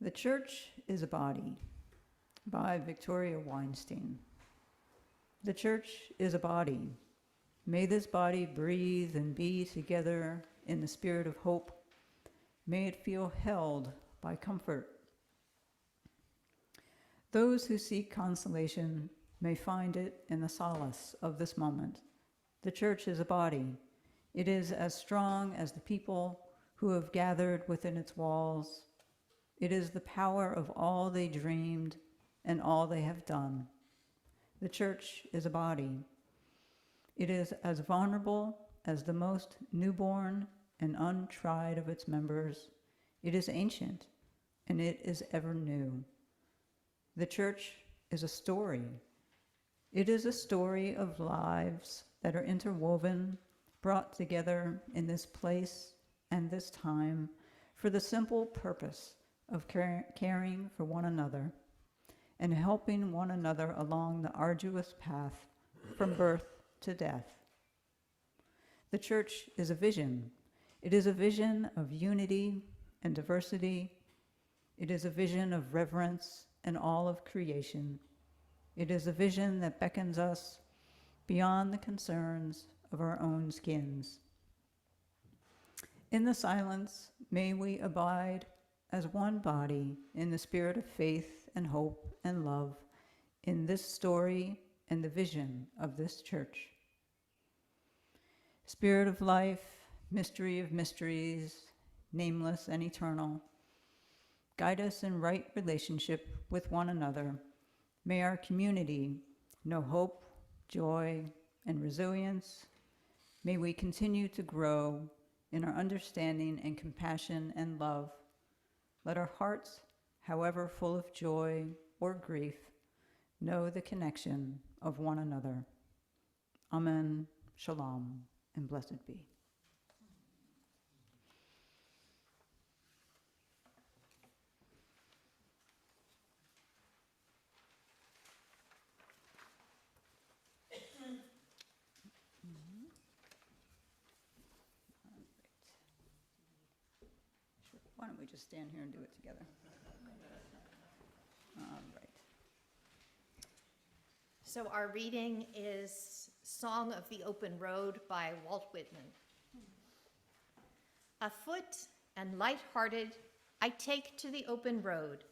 The Church is a Body by Victoria Weinstein. The Church is a body. May this body breathe and be together in the spirit of hope. May it feel held by comfort. Those who seek consolation may find it in the solace of this moment. The Church is a body. It is as strong as the people who have gathered within its walls. It is the power of all they dreamed and all they have done. The Church is a body. It is as vulnerable as the most newborn and untried of its members. It is ancient, and it is ever new. The Church is a story. It is a story of lives that are interwoven, brought together in this place and this time for the simple purpose of caring for one another and helping one another along the arduous path from birth to death. The Church is a vision. It is a vision of unity and diversity. It is a vision of reverence and all of creation. It is a vision that beckons us beyond the concerns of our own skins. In the silence, may we abide as one body in the spirit of faith and hope and love in this story and the vision of this Church. Spirit of life, mystery of mysteries, nameless and eternal, guide us in right relationship with one another. May our community know hope, joy, and resilience. May we continue to grow in our understanding and compassion and love. Let our hearts, however full of joy or grief, know the connection of one another. Amen, shalom, and blessed be. Why don't we just stand here and do it together? All right. So our reading is Song of the Open Road by Walt Whitman. Afoot and light-hearted, I take to the open road,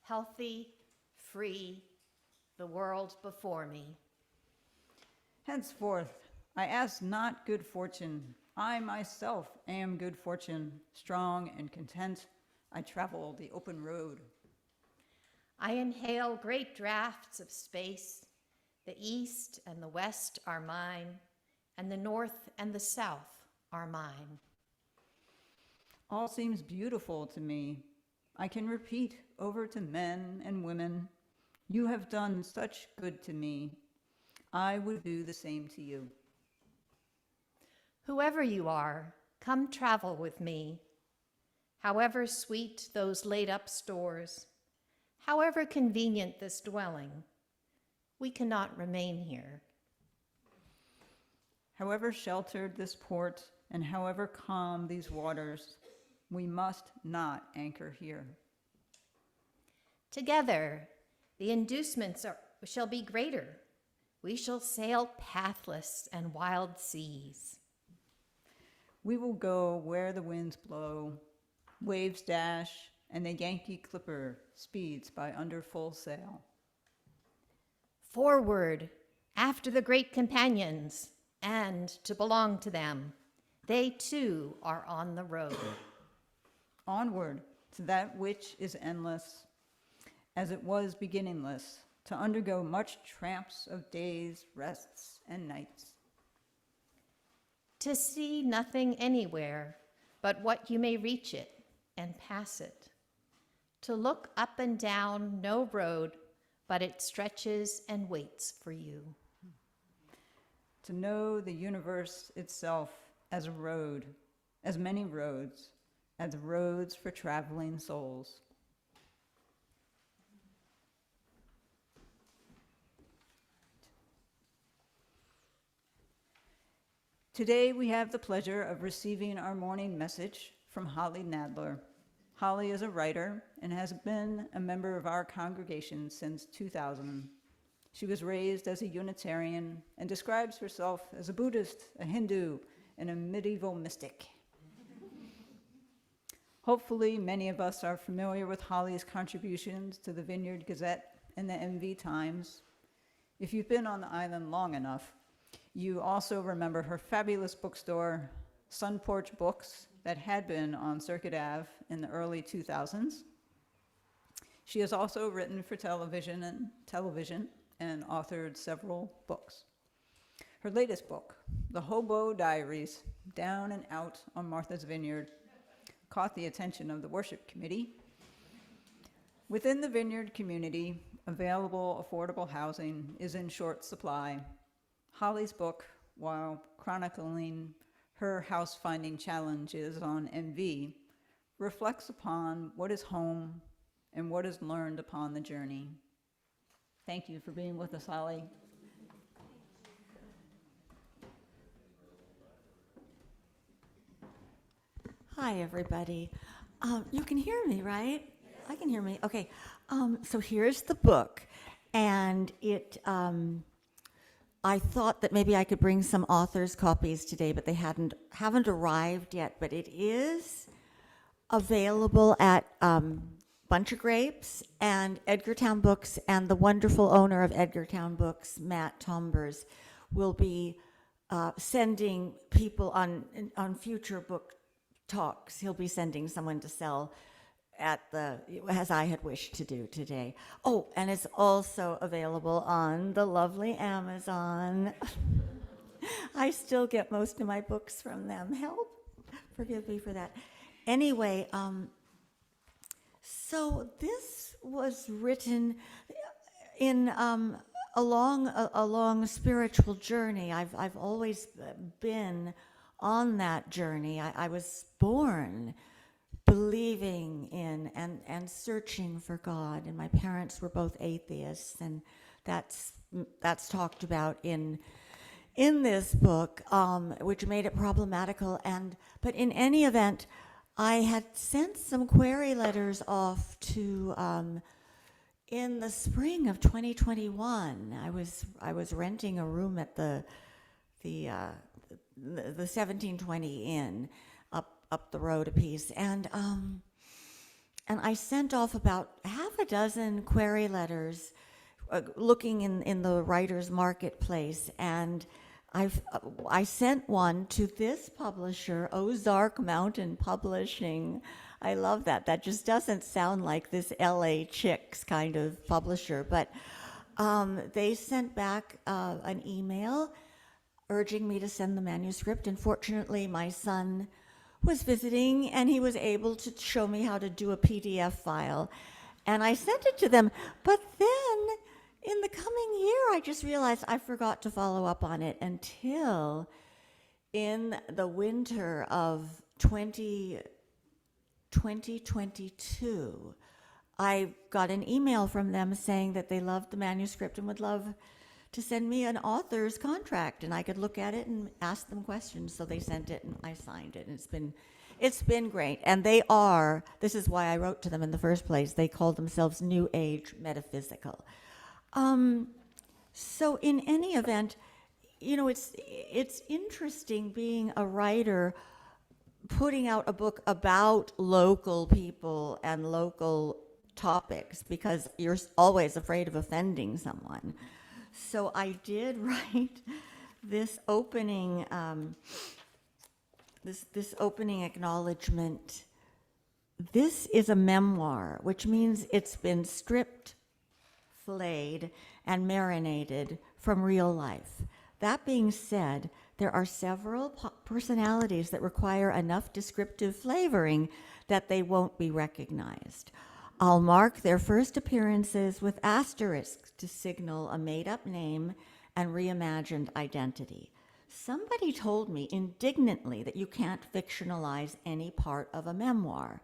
healthy, free, the world before me. Henceforth, I ask not good fortune. I myself am good fortune, strong and content. I travel the open road. I inhale great draughts of space. The east and the west are mine, and the north and the south are mine. All seems beautiful to me. I can repeat over to men and women, you have done such good to me. I would do the same to you. Whoever you are, come travel with me. However sweet those laid-up stores, however convenient this dwelling, we cannot remain here. However sheltered this port and however calm these waters, we must not anchor here. Together, the inducements shall be greater. We shall sail pathless and wild seas. We will go where the winds blow, waves dash, and the Yankee clipper speeds by under full sail. Forward, after the great companions, and to belong to them. They too are on the road. Onward to that which is endless, as it was beginningless, to undergo much tramps of days, rests, and nights. To see nothing anywhere but what you may reach it and pass it. To look up and down no road, but it stretches and waits for you. To know the universe itself as a road, as many roads, as roads for traveling souls. Today we have the pleasure of receiving our morning message from Holly Nadler. Holly is a writer and has been a member of our congregation since 2000. She was raised as a Unitarian and describes herself as a Buddhist, a Hindu, and a medieval mystic. Hopefully, many of us are familiar with Holly's contributions to the Vineyard Gazette and the MV Times. If you've been on the island long enough, you also remember her fabulous bookstore, Sun Porch Books, that had been on Circuit Ave in the early 2000s. She has also written for television and authored several books. Her latest book, The Hobo Diaries, Down and Out on Martha's Vineyard, caught the attention of the worship committee. Within the Vineyard community, available affordable housing is in short supply. Holly's book, while chronicling her house-finding challenges on MV, reflects upon what is home and what is learned upon the journey. Thank you for being with us, Holly. Hi, everybody. You can hear me, right? Yes. I can hear me. Okay. So here's the book, and I thought that maybe I could bring some authors' copies today, but they haven't arrived yet. But it is available at Bunch of Grapes and Edgartown Books, and the wonderful owner of Edgartown Books, Matt Tombers, will be sending people on future book talks. He'll be sending someone to sell as I had wished to do today. Oh, and it's also available on the lovely Amazon. I still get most of my books from them. Help, forgive me for that. Anyway, so this was written in a long spiritual journey. I've always been on that journey. I was born believing in and searching for God, and my parents were both atheists, and that's talked about in this book, which made it problematical. But in any event, I had sent some query letters off to in the spring of 2021. I was renting a room at the 1720 Inn up the road a piece, and I sent off about half a dozen query letters, looking in the writer's marketplace, and I sent one to this publisher, Ozark Mountain Publishing. I love that. That just doesn't sound like this LA Chicks kind of publisher, but they sent back an email urging me to send the manuscript, and fortunately my son was visiting, and he was able to show me how to do a PDF file, and I sent it to them. But then in the coming year, I just realized I forgot to follow up on it until in the winter of 2022. I got an email from them saying that they loved the manuscript and would love to send me an author's contract, and I could look at it and ask them questions. So they sent it, and I signed it, and it's been great. And this is why I wrote to them in the first place. They called themselves New Age Metaphysical. So in any event, it's interesting being a writer, putting out a book about local people and local topics, because you're always afraid of offending someone. So I did write this opening, this opening acknowledgement. This is a memoir, which means it's been stripped, flayed, and marinated from real life. That being said, there are several personalities that require enough descriptive flavoring that they won't be recognized. I'll mark their first appearances with asterisks to signal a made-up name and reimagined identity. Somebody told me indignantly that you can't fictionalize any part of a memoir.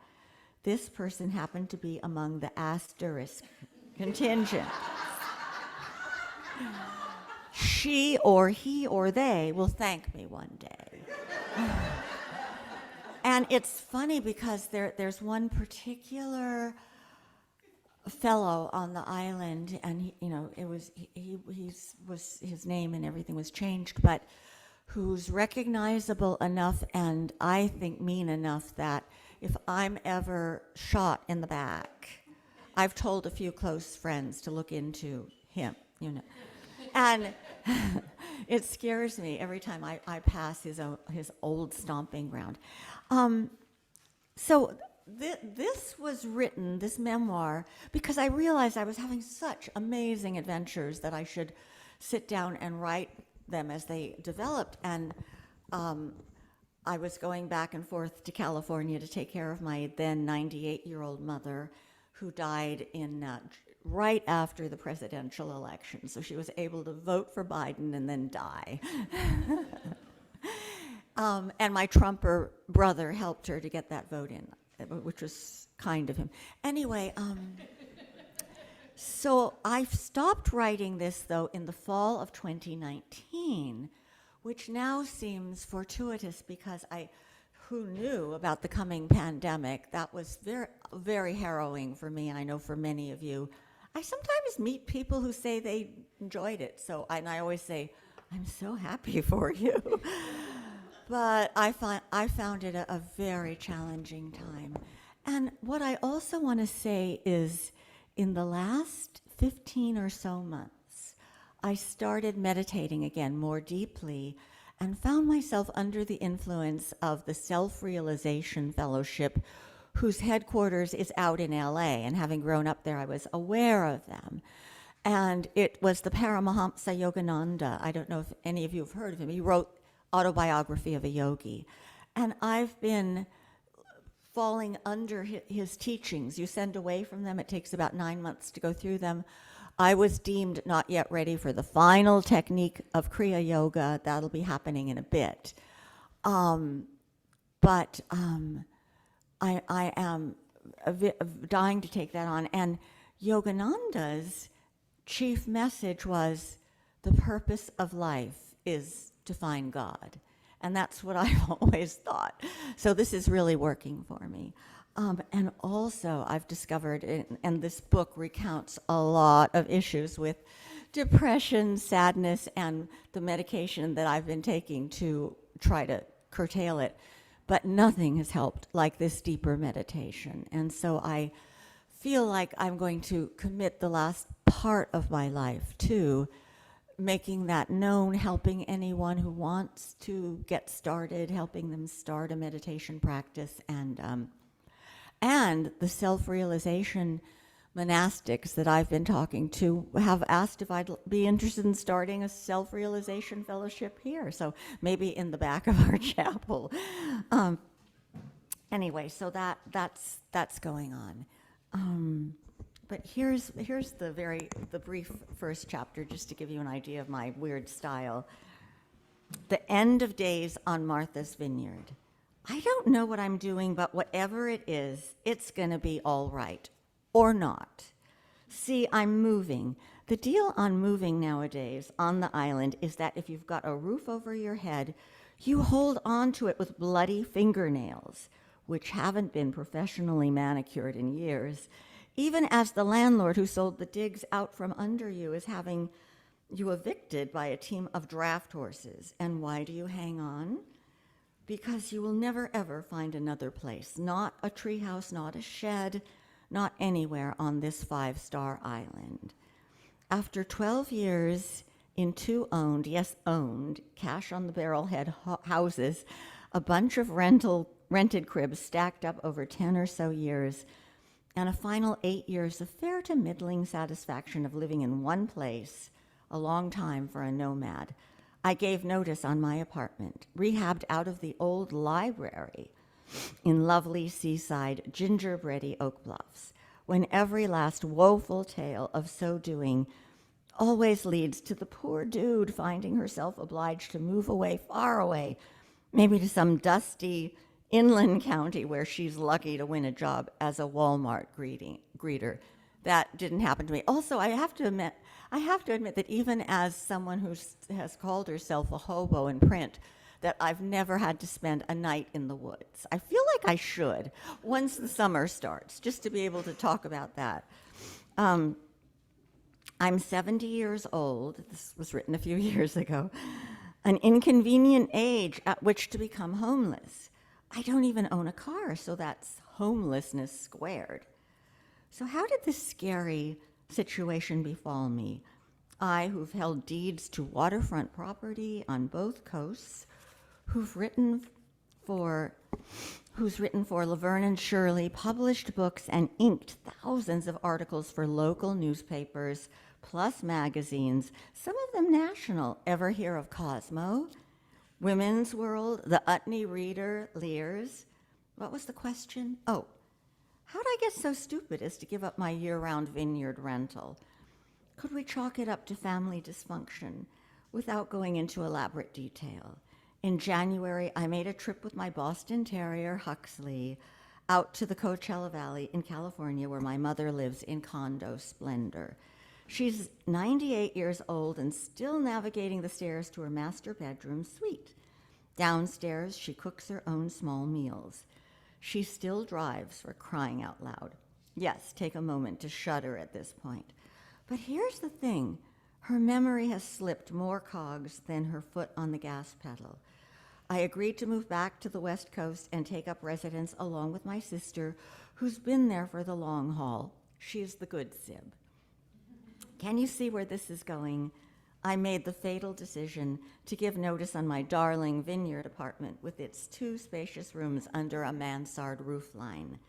This person happened to be among the asterisk contingent. She or he or they will thank me one day. And it's funny because there's one particular fellow on the island, and his name and everything was changed, but who's recognizable enough and I think mean enough that if I'm ever shot in the back, I've told a few close friends to look into him, and it scares me every time I pass his old stomping ground. So this was written, this memoir, because I realized I was having such amazing adventures that I should sit down and write them as they developed. And I was going back and forth to California to take care of my then 98-year-old mother, who died right after the presidential election. So she was able to vote for Biden and then die. And my Trumper brother helped her to get that vote in, which was kind of him. Anyway, so I stopped writing this, though, in the fall of 2019, which now seems fortuitous because who knew about the coming pandemic? That was very, very harrowing for me, and I know for many of you. I sometimes meet people who say they enjoyed it, and I always say, I'm so happy for you. But I found it a very challenging time. And what I also want to say is, in the last 15 or so months, I started meditating again more deeply and found myself under the influence of the Self-Realization Fellowship, whose headquarters is out in LA, and having grown up there, I was aware of them. And it was the Paramahamsa Yogananda. I don't know if any of you have heard of him. He wrote Autobiography of a Yogi. And I've been falling under his teachings. You send away from them. It takes about 9 months to go through them. I was deemed not yet ready for the final technique of Kriya Yoga. That'll be happening in a bit. But I am dying to take that on. And Yogananda's chief message was, the purpose of life is to find God. And that's what I've always thought. So this is really working for me. And also I've discovered, and this book recounts a lot of issues with depression, sadness, and the medication that I've been taking to try to curtail it. But nothing has helped like this deeper meditation. And so I feel like I'm going to commit the last part of my life to making that known, helping anyone who wants to get started, helping them start a meditation practice, and the self-realization monastics that I've been talking to have asked if I'd be interested in starting a self-realization fellowship here. So maybe in the back of our chapel. Anyway, so that's going on. But here's the brief first chapter, just to give you an idea of my weird style. The end of days on Martha's Vineyard. I don't know what I'm doing, but whatever it is, it's going to be all right. Or not. See, I'm moving. The deal on moving nowadays on the island is that if you've got a roof over your head, you hold on to it with bloody fingernails, which haven't been professionally manicured in years, even as the landlord who sold the digs out from under you is having you evicted by a team of draft horses. And why do you hang on? Because you will never, ever find another place. Not a treehouse, not a shed, not anywhere on this 5-star island. After 12 years in 2 owned, yes, owned, cash-on-the-barrel-head houses, a bunch of rented cribs stacked up over 10 or so years, and a final 8 years of fair to middling satisfaction of living in one place, a long time for a nomad, I gave notice on my apartment, rehabbed out of the old library in lovely seaside gingerbready Oak Bluffs, when every last woeful tale of so doing always leads to the poor dude finding herself obliged to move away, far away, maybe to some dusty inland county where she's lucky to win a job as a Walmart greeter. That didn't happen to me. Also, I have to admit that even as someone who has called herself a hobo in print, that I've never had to spend a night in the woods. I feel like I should once the summer starts, just to be able to talk about that. I'm 70 years old. This was written a few years ago. An inconvenient age at which to become homeless. I don't even own a car, so that's homelessness squared. So how did this scary situation befall me? I, who've held deeds to waterfront property on both coasts, who's written for Laverne and Shirley, published books and inked thousands of articles for local newspapers, plus magazines, some of them national. Ever hear of Cosmo, Women's World, the Utne Reader, Lears? What was the question? Oh, how'd I get so stupid as to give up my year-round Vineyard rental? Could we chalk it up to family dysfunction without going into elaborate detail? In January, I made a trip with my Boston Terrier, Huxley, out to the Coachella Valley in California, where my mother lives in condo splendor. She's 98 years old and still navigating the stairs to her master bedroom suite. Downstairs, she cooks her own small meals. She still drives, for crying out loud. Yes, take a moment to shudder at this point. But here's the thing. Her memory has slipped more cogs than her foot on the gas pedal. I agreed to move back to the West Coast and take up residence along with my sister, who's been there for the long haul. She's the good sib. Can you see where this is going? I made the fatal decision to give notice on my darling Vineyard apartment with its 2 spacious rooms under a mansard roofline.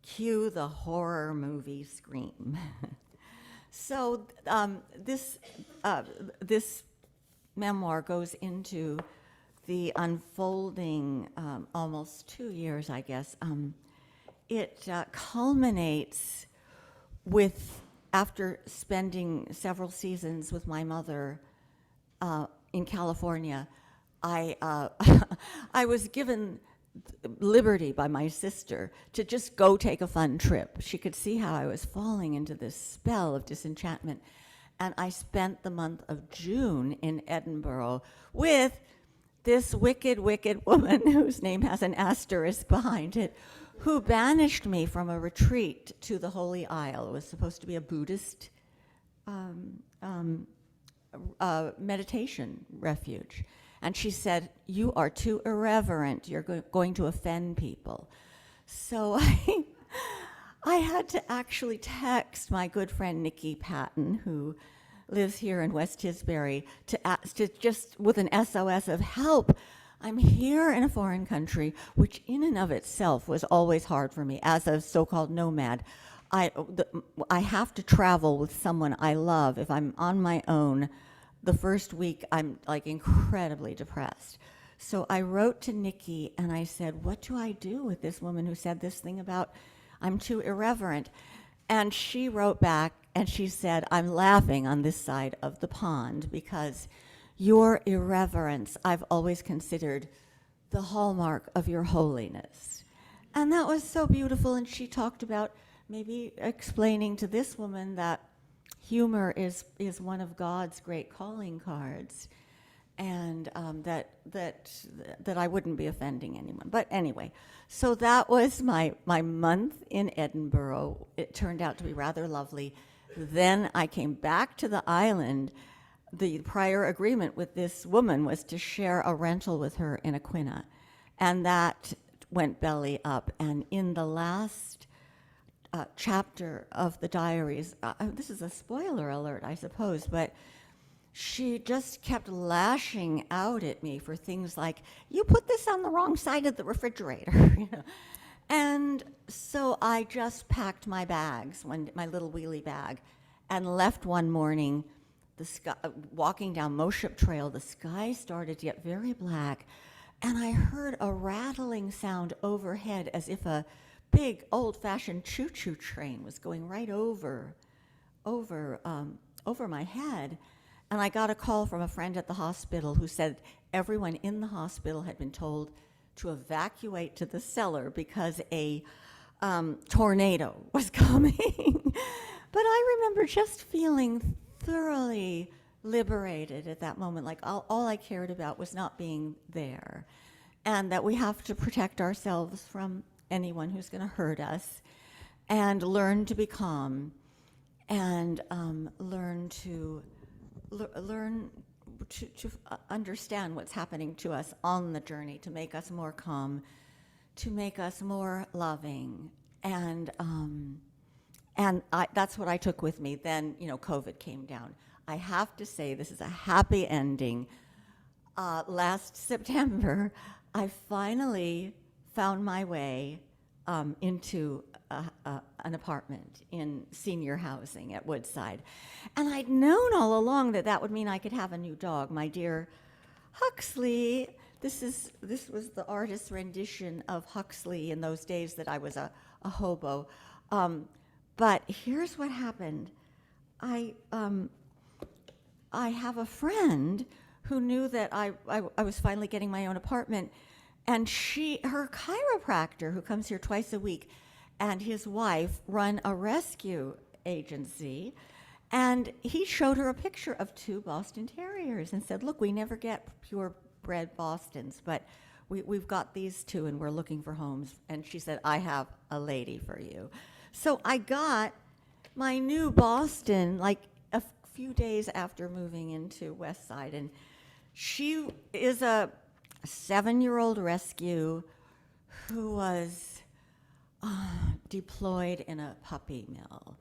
Cue the horror movie scream. So this memoir goes into the unfolding, almost 2 years, I guess. It culminates with, after spending several seasons with my mother in California, I was given liberty by my sister to just go take a fun trip. She could see how I was falling into this spell of disenchantment. And I spent the month of June in Edinburgh with this wicked, wicked woman whose name has an asterisk behind it, who banished me from a retreat to the Holy Isle. It was supposed to be a Buddhist meditation refuge. And she said, "You are too irreverent. You're going to offend people." So I had to actually text my good friend Nikki Patton, who lives here in West Tisbury, to just with an SOS of help. I'm here in a foreign country, which in and of itself was always hard for me as a so-called nomad. I have to travel with someone I love. If I'm on my own, the first week I'm like incredibly depressed. So I wrote to Nikki and I said, what do I do with this woman who said this thing about I'm too irreverent? And she wrote back and she said, I'm laughing on this side of the pond because your irreverence I've always considered the hallmark of your holiness. And that was so beautiful. And she talked about maybe explaining to this woman that humor is one of God's great calling cards, and that I wouldn't be offending anyone. But anyway, so that was my month in Edinburgh. It turned out to be rather lovely. Then I came back to the island. The prior agreement with this woman was to share a rental with her in Aquina, and that went belly up. And in the last chapter of the diaries, this is a spoiler alert, I suppose, but she just kept lashing out at me for things like, you put this on the wrong side of the refrigerator, you know. And so I just packed my bags, my little wheelie bag, and left one morning. The sky, walking down Moship Trail, the sky started to get very black, and I heard a rattling sound overhead as if a big old-fashioned choo-choo train was going right over my head. And I got a call from a friend at the hospital who said everyone in the hospital had been told to evacuate to the cellar because a tornado was coming. But I remember just feeling thoroughly liberated at that moment. Like all I cared about was not being there, and that we have to protect ourselves from anyone who's going to hurt us, and learn to be calm, and learn to understand what's happening to us on the journey, to make us more calm, to make us more loving, and that's what I took with me. Then, COVID came down. I have to say, this is a happy ending. Last September, I finally found my way into an apartment in senior housing at Woodside. And I'd known all along that would mean I could have a new dog. My dear Huxley, this was the artist's rendition of Huxley in those days that I was a hobo. But here's what happened. I have a friend who knew that I was finally getting my own apartment, and her chiropractor, who comes here twice a week, and his wife run a rescue agency, and he showed her a picture of 2 Boston Terriers and said, look, we never get purebred Bostons, but we've got these 2 and we're looking for homes. And she said, I have a lady for you. So I got my new Boston like a few days after moving into West Side, and she is a 7-year-old rescue who was deployed in a puppy mill,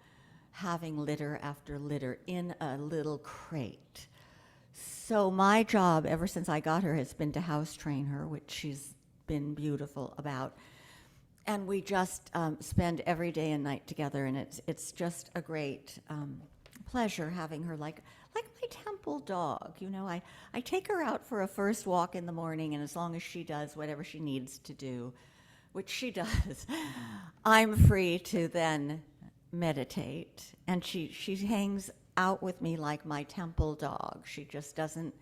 having litter after litter in a little crate. So my job ever since I got her has been to house train her, which she's been beautiful about. And we just spend every day and night together, and it's just a great pleasure having her like my temple dog. I take her out for a first walk in the morning, and as long as she does whatever she needs to do, which she does, I'm free to then meditate. And she hangs out with me like my temple dog. She just doesn't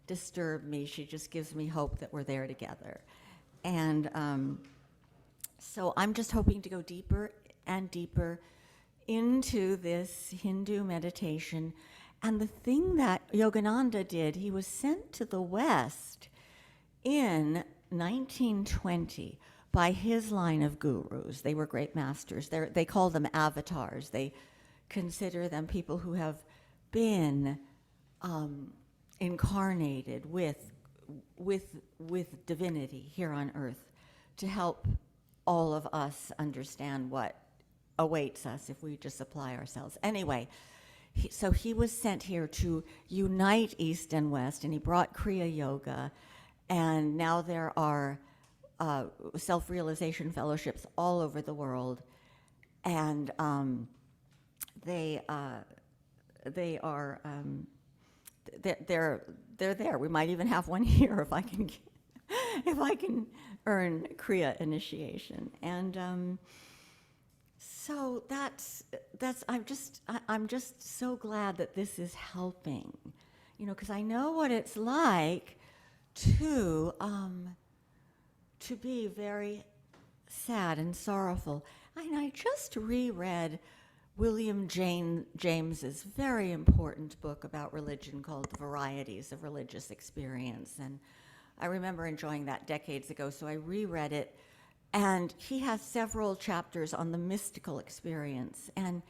disturb me. She just gives me hope that we're there together. And so I'm just hoping to go deeper and deeper into this Hindu meditation. And the thing that Yogananda did, he was sent to the West in 1920 by his line of gurus. They were great masters. They call them avatars. They consider them people who have been incarnated with divinity here on earth to help all of us understand what awaits us if we just apply ourselves. Anyway, so he was sent here to unite East and West, and he brought Kriya Yoga, and now there are self-realization fellowships all over the world, and they're there. We might even have one here if I can earn Kriya initiation. And so that's I'm just so glad that this is helping, because I know what it's like to be very sad and sorrowful. And I just reread William James's very important book about religion called The Varieties of Religious Experience. And I remember enjoying that decades ago, so I reread it. And he has several chapters on the mystical experience. And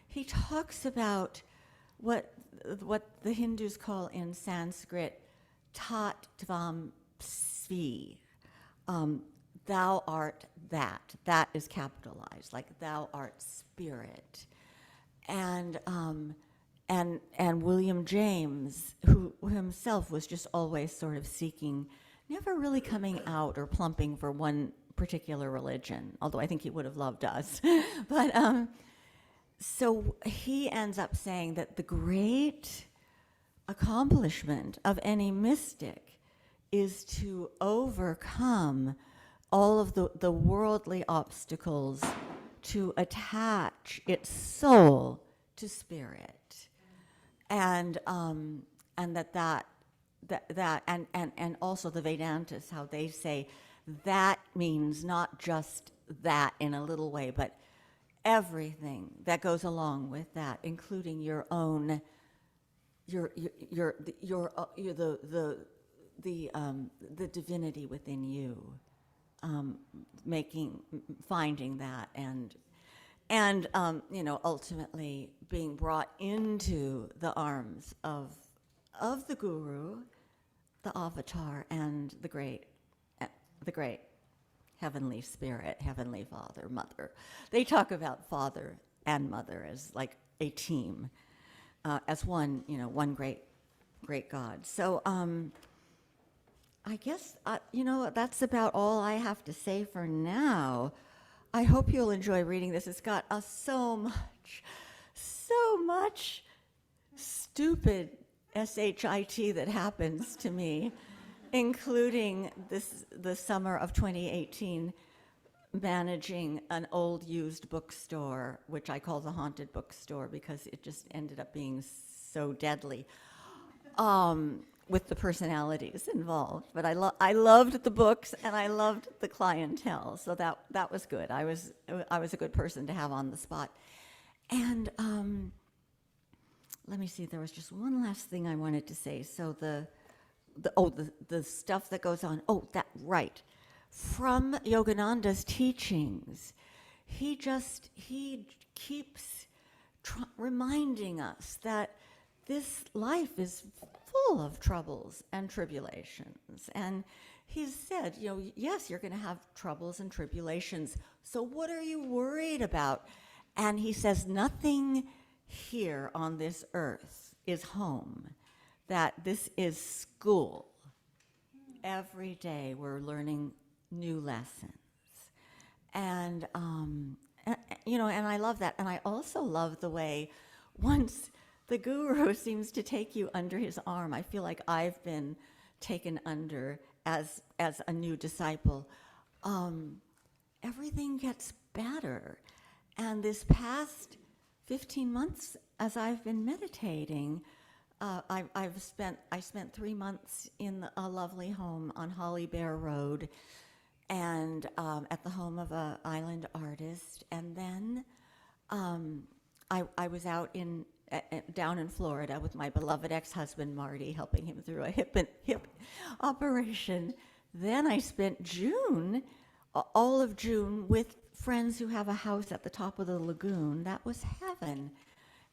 he talks about what the Hindus call in Sanskrit tat tvam svi. Thou art that. That is capitalized, like thou art spirit. And William James, who himself was just always sort of seeking, never really coming out or plumping for one particular religion, although I think he would have loved us. But so he ends up saying that the great accomplishment of any mystic is to overcome all of the worldly obstacles to attach its soul to spirit, and that also the Vedantas, how they say that means not just that in a little way, but everything that goes along with that, including your own the divinity within you, finding that, and ultimately being brought into the arms of the guru, the avatar, and the great heavenly spirit, heavenly father, mother. They talk about father and mother as like a team, as one great God. So I guess that's about all I have to say for now. I hope you'll enjoy reading this. It's got so much stupid SHIT that happens to me, including the summer of 2018, managing an old used bookstore, which I call the haunted bookstore because it just ended up being so deadly, with the personalities involved. But I loved the books and I loved the clientele, so that was good. I was a good person to have on the spot. And let me see. There was just one last thing I wanted to say. So the stuff that goes on. Oh, that right. From Yogananda's teachings, he keeps reminding us that this life is full of troubles and tribulations. And he's said, yes, you're going to have troubles and tribulations. So what are you worried about? And he says, nothing here on this earth is home, that this is school. Every day we're learning new lessons. And, and I love that. And I also love the way once the guru seems to take you under his arm, I feel like I've been taken under as a new disciple, everything gets better. And this past 15 months, as I've been meditating, I spent 3 months in a lovely home on Holly Bear Road, and at the home of an island artist. And then I was out down in Florida with my beloved ex-husband Marty, helping him through a hip operation. Then I spent all of June, with friends who have a house at the top of the lagoon. That was heaven.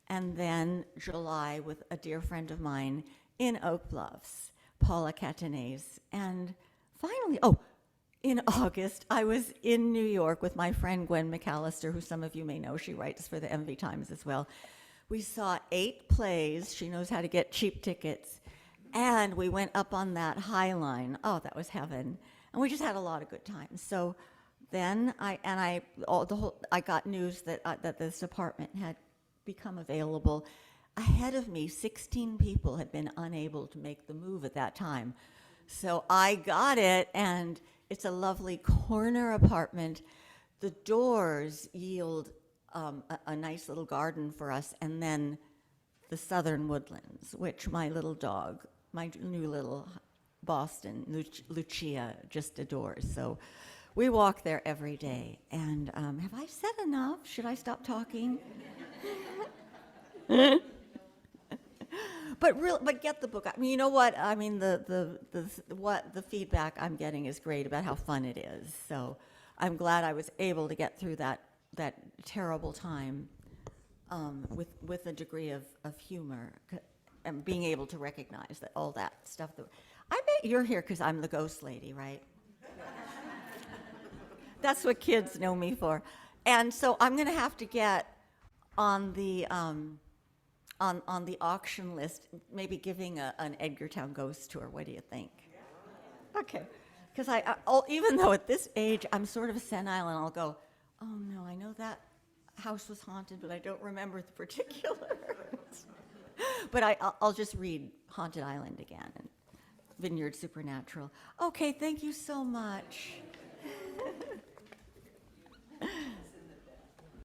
And then July with a dear friend of mine in Oak Bluffs, Paula Catanese. And finally, in August, I was in New York with my friend Gwen McAllister, who some of you may know. She writes for the MV Times as well. We saw 8 plays. She knows how to get cheap tickets. And we went up on that High Line. Oh, that was heaven. And we just had a lot of good times. So then I got news that this apartment had become available. Ahead of me, 16 people had been unable to make the move at that time. So I got it, and it's a lovely corner apartment. The doors yield a nice little garden for us, and then the southern woodlands, which my little dog, my new little Boston, Lucia, just adores. So we walk there every day. And have I said enough? Should I stop talking? But get the book. I mean, you know what? I mean, the feedback I'm getting is great about how fun it is. So I'm glad I was able to get through that terrible time with a degree of humor, and being able to recognize that all that stuff. I bet you're here because I'm the ghost lady, right? That's what kids know me for. And so I'm going to have to get on the auction list, maybe giving an Edgartown ghost tour. What do you think? Okay. Because even though at this age I'm sort of senile, and I'll go, oh no, I know that house was haunted, but I don't remember the particulars. But I'll just read Haunted Island again and Vineyard Supernatural. Okay, thank you so much.